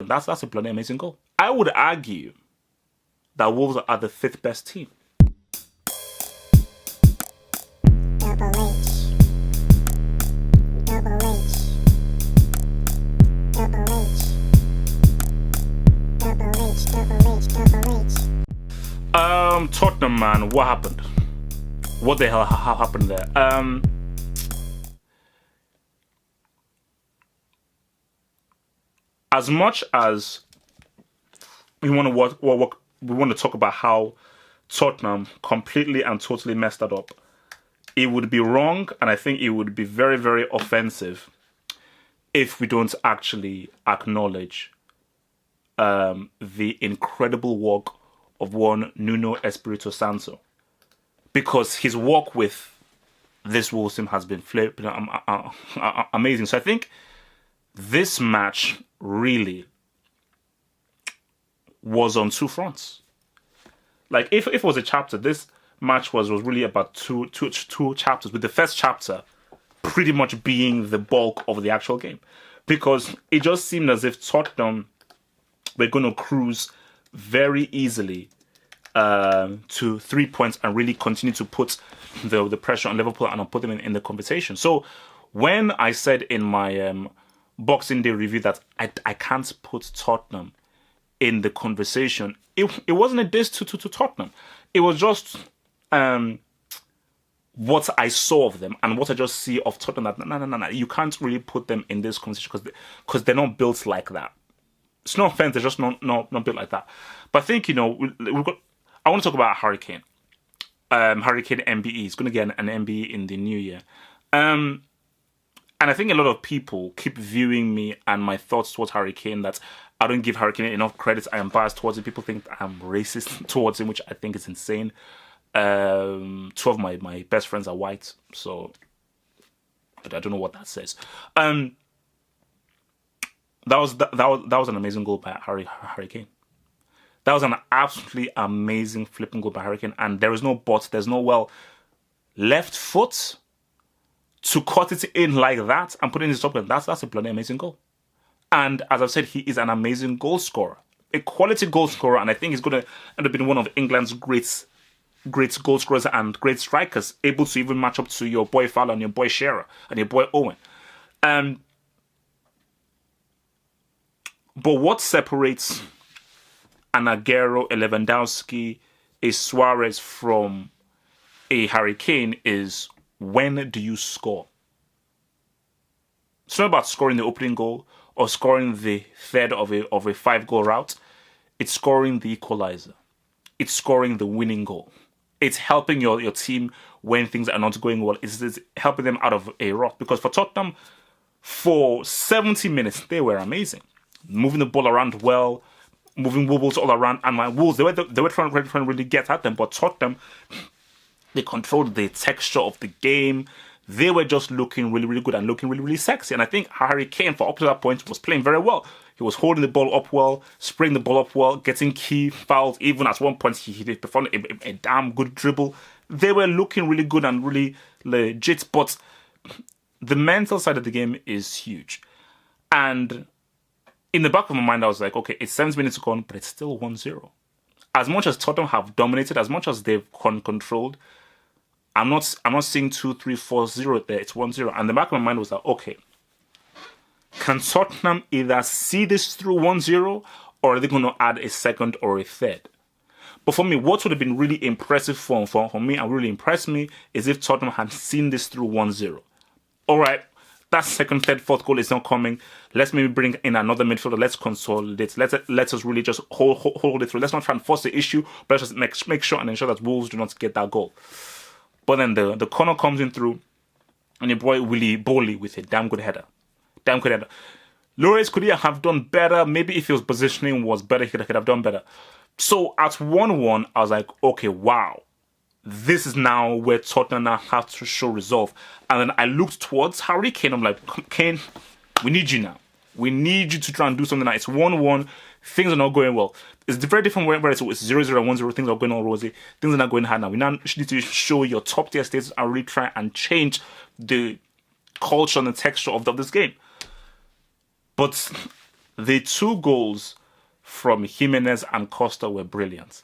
Wolverhampton. That's a bloody amazing goal. I would argue that Wolves are the 5th best team. Double H. Double H. Double H. Double H. Double H. Double H. Tottenham, man, what happened? What the hell happened there? As much as we want to talk about how Tottenham completely and totally messed that up, it would be wrong, and I think it would be very, very offensive if we don't actually acknowledge the incredible work of one Nuno Espirito Santo, because his work with this Wolves team has been amazing. So I think this match really was on two fronts. Like, if it was a chapter, this match was really about two chapters, with the first chapter pretty much being the bulk of the actual game, because it just seemed as if Tottenham were going to cruise very easily to 3 points and really continue to put the pressure on Liverpool and put them in the conversation. So when I said in my Boxing Day review that I can't put Tottenham in the conversation, it wasn't a diss to Tottenham. It was just what I saw of them and what I just see of Tottenham. That no, you can't really put them in this conversation because they're not built like that. It's no offense, they're just not built like that. But I think, we've got. I want to talk about Harry Kane. Harry Kane MBE. He's going to get an MBE in the new year. And I think a lot of people keep viewing me and my thoughts towards Harry Kane that I don't give Harry Kane enough credit. I am biased towards him. People think I'm racist towards him, which I think is insane. 2 of my best friends are white, so I don't know what that says. That was an amazing goal by Harry Kane. That was an absolutely amazing flipping goal by Harry Kane, and there is no but. There's no left foot to cut it in like that and put it in his top goal. That's a bloody amazing goal. And as I've said, he is an amazing goal scorer, a quality goal scorer, and I think he's going to end up being one of England's great goal scorers and great strikers, able to even match up to your boy Fowler and your boy Shearer and your boy Owen. But what separates an Aguero, a Lewandowski, a Suarez from a Harry Kane is, when do you score? It's not about scoring the opening goal or scoring the third of a 5-goal route. It's scoring the equalizer. It's scoring the winning goal. It's helping your team when things are not going well. It's helping them out of a rut. Because for Tottenham, for 70 minutes, they were amazing. Moving the ball around well, moving Wolves all around. And my Wolves, they were trying to really get at them. But Tottenham, they controlled the texture of the game. They were just looking really, really good and looking really, really sexy. And I think Harry Kane, for up to that point, was playing very well. He was holding the ball up well, spraying the ball up well, getting key fouls. Even at one point, he performed a damn good dribble. They were looking really good and really legit. But the mental side of the game is huge. And in the back of my mind, I was like, okay, it's 7 minutes gone, but it's still 1-0. As much as Tottenham have dominated, as much as they've controlled, I'm not seeing 2-3-4-0 there. It's 1-0. And the back of my mind was like, okay, can Tottenham either see this through 1-0 or are they going to add a second or a third? But for me, what would have been really impressive for me and really impressed me is if Tottenham had seen this through 1-0. All right, that second, third, fourth goal is not coming. Let's maybe bring in another midfielder. Let's consolidate. Let us really just hold it through. Let's not try and force the issue, but let's just make sure and ensure that Wolves do not get that goal. But then the corner comes in through, and your boy Willy Bowley with a damn good header. Lloris could have done better. Maybe if his positioning was better, he could have done better. So at 1-1, I was like, okay, wow. This is now where Tottenham now have to show resolve. And then I looked towards Harry Kane. I'm like, Kane, we need you now. We need you to try and do something now. It's 1-1. Things are not going well. It's very different where it's 0-0 and 1-0. Things are going all rosy. Things are not going hard now. We now need to show your top tier status and really try and change the culture and the texture of this game. But the 2 goals from Jimenez and Costa were brilliant.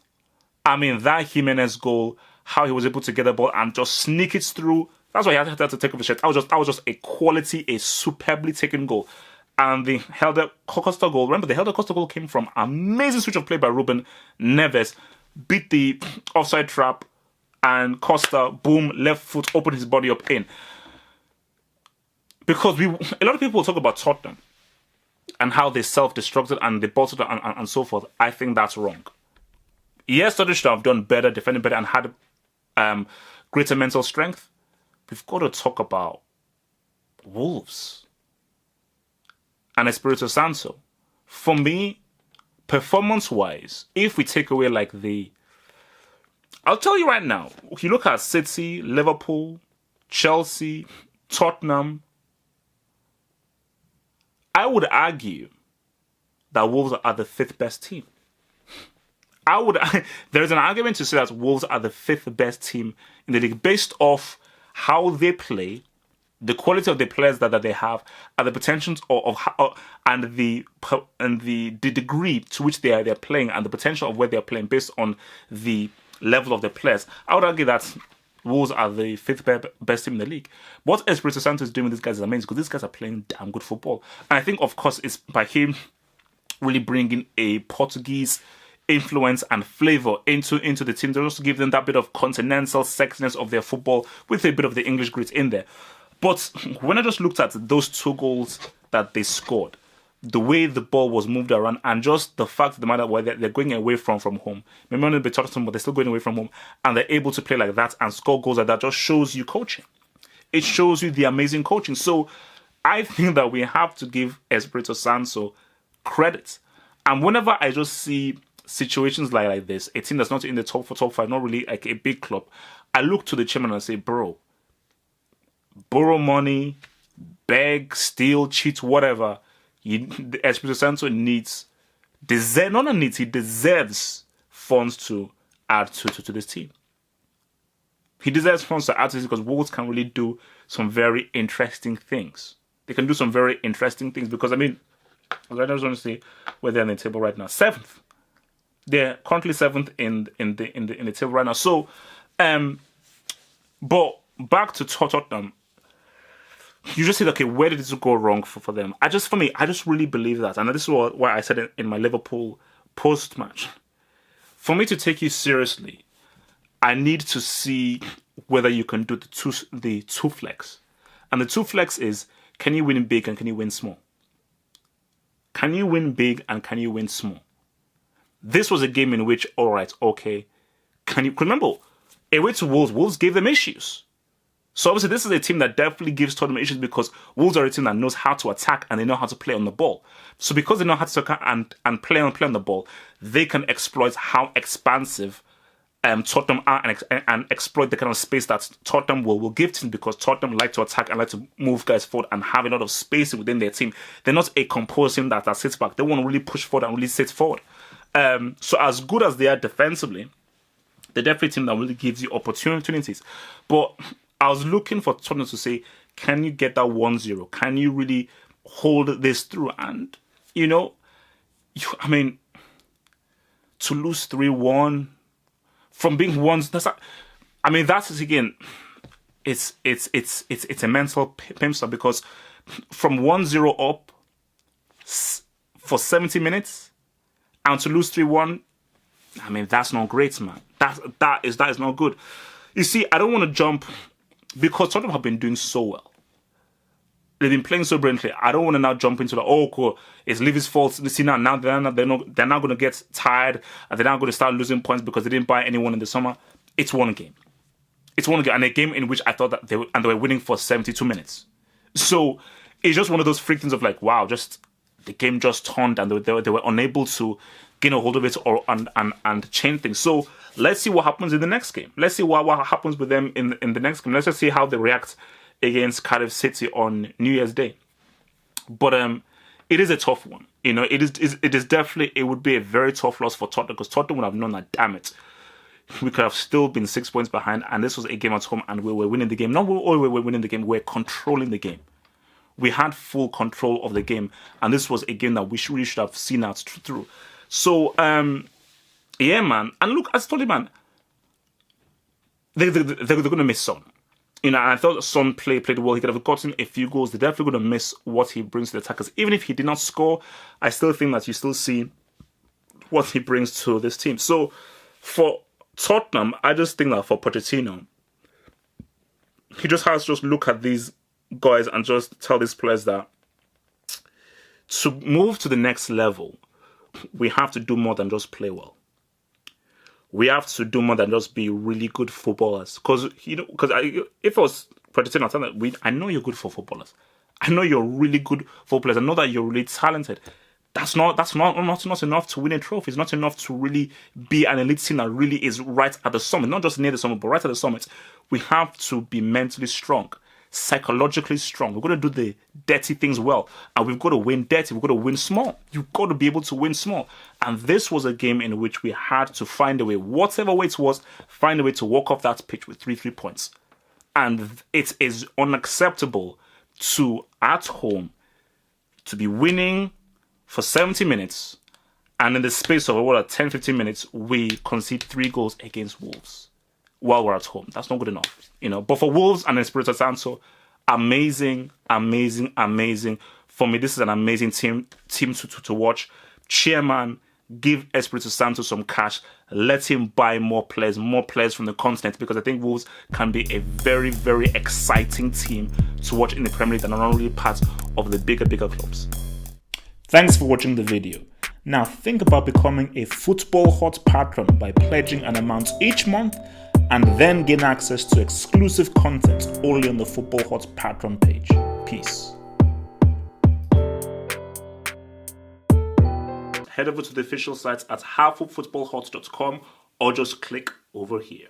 I mean, that Jimenez goal, how he was able to get the ball and just sneak it through. That's why he had to take off the shirt. That was just a quality, a superbly taken goal. And the Helder Costa goal, remember the Helder Costa goal came from amazing switch of play by Ruben Neves, beat the offside trap, and Costa, boom, left foot, opened his body up in. Because a lot of people talk about Tottenham and how they self-destructed and they bolted and so forth. I think that's wrong. Yes, Tottenham should have done better, defended better, and had greater mental strength. We've got to talk about Wolves and Espirito Santo. For me, performance-wise, if we take away I'll tell you right now, if you look at City, Liverpool, Chelsea, Tottenham, I would argue that Wolves are the 5th best team. There is an argument to say that Wolves are the 5th best team in the league based off how they play, the quality of the players that they have, and the potentials and the degree to which they're playing, and the potential of where they're playing based on the level of the players. I would argue that Wolves are the 5th best team in the league. What Espirito Santo is doing with these guys is amazing because these guys are playing damn good football. And I think, of course, it's by him really bringing a Portuguese influence and flavour into the team. They also give them that bit of continental sexiness of their football with a bit of the English grit in there. But when I just looked at those 2 goals that they scored, the way the ball was moved around, and just the fact of the matter where they're going away from home. Remember, they talked to them, but they're still going away from home, and they're able to play like that and score goals like that. Just shows you coaching. It shows you the amazing coaching. So I think that we have to give Espirito Santo credit. And whenever I just see situations like this, a team that's not in the top 5, not really like a big club, I look to the chairman and say, bro, borrow money, beg, steal, cheat, whatever. Espirito Santo he deserves funds to add to this team. He deserves funds to add to this because Wolves can really do some very interesting things. They can do some very interesting things because, I just want to see where they're on the table right now. 7th. They're currently 7th in the table right now. So, but back to Tottenham. You just say, okay, where did this go wrong for them? I just really believe that. And this is why I said it in my Liverpool post-match. For me to take you seriously, I need to see whether you can do the two flex. And the 2 flex is, can you win big and can you win small? Can you win big and can you win small? This was a game in which, all right, okay, can you remember, away to Wolves gave them issues. So obviously this is a team that definitely gives Tottenham issues because Wolves are a team that knows how to attack and they know how to play on the ball. So because they know how to attack and play on the ball, they can exploit how expansive Tottenham are and exploit the kind of space that Tottenham will give teams because Tottenham like to attack and like to move guys forward and have a lot of space within their team. They're not a composed team that sits back. They want to really push forward and really sit forward. So as good as they are defensively, they're definitely a team that really gives you opportunities. But I was looking for Tottenham to say, can you get that 1-0? Can you really hold this through? And, to lose 3-1 from being that's again, it's a mental pimp because from 1-0 up for 70 minutes and to lose 3-1, that's not great, man. That is not good. You see, I don't want to jump because Tottenham have been doing so well. They've been playing so brilliantly. I don't want to now jump into cool, it's Levy's fault. See, now they're not going to get tired and they're now going to start losing points because they didn't buy anyone in the summer. It's one game. And a game in which I thought that they were winning for 72 minutes. So it's just one of those freak things of wow, just the game just turned and they were unable to gain a hold of it and change things. So let's see what happens in the next game. Let's see what happens with them in the next game. Let's just see how they react against Cardiff City on New Year's Day. But it is a tough one. It is definitely, it would be a very tough loss for Tottenham because Tottenham would have known that, damn it, we could have still been 6 points behind and this was a game at home and we were winning the game. Not we were winning the game, we were controlling the game. We had full control of the game, and this was a game that we really should have seen out through. So, yeah, man. And look, as I told you, man, they're going to miss Son. You know, I thought Son played well. He could have gotten a few goals. They're definitely going to miss what he brings to the attackers. Even if he did not score, I still think that you still see what he brings to this team. So, for Tottenham, I just think that for Pochettino, he just has to just look at these guys and just tell these players that to move to the next level, we have to do more than just play well. We have to do more than just be really good footballers. Because if I was Pochettino, I'd tell them, I know you're good for footballers. I know you're really good footballers. I know that you're really talented. That's not enough to win a trophy. It's not enough to really be an elite team that really is right at the summit. Not just near the summit, but right at the summit. We have to be mentally strong, psychologically strong. We've got to do the dirty things well. And we've got to win dirty. We've got to win small. You've got to be able to win small. And this was a game in which we had to find a way, whatever way it was, find a way to walk off that pitch with 3 points. And it is unacceptable to, at home, to be winning for 70 minutes, and in the space of 10-15 minutes, we concede 3 goals against Wolves while we're at home. That's not good enough, you know. But for Wolves and Espirito Santo, amazing. For me, this is an amazing team to watch. Chairman, give Espirito Santo some cash. Let him buy more players from the continent, because I think Wolves can be a very, very exciting team to watch in the Premier League and are not really part of the bigger clubs. Thanks for watching the video. Now think about becoming a Football Hot patron by pledging an amount each month and then gain access to exclusive content only on the Football Hot patron page. Peace. Head over to the official site at halffootballhot.com or just click over here.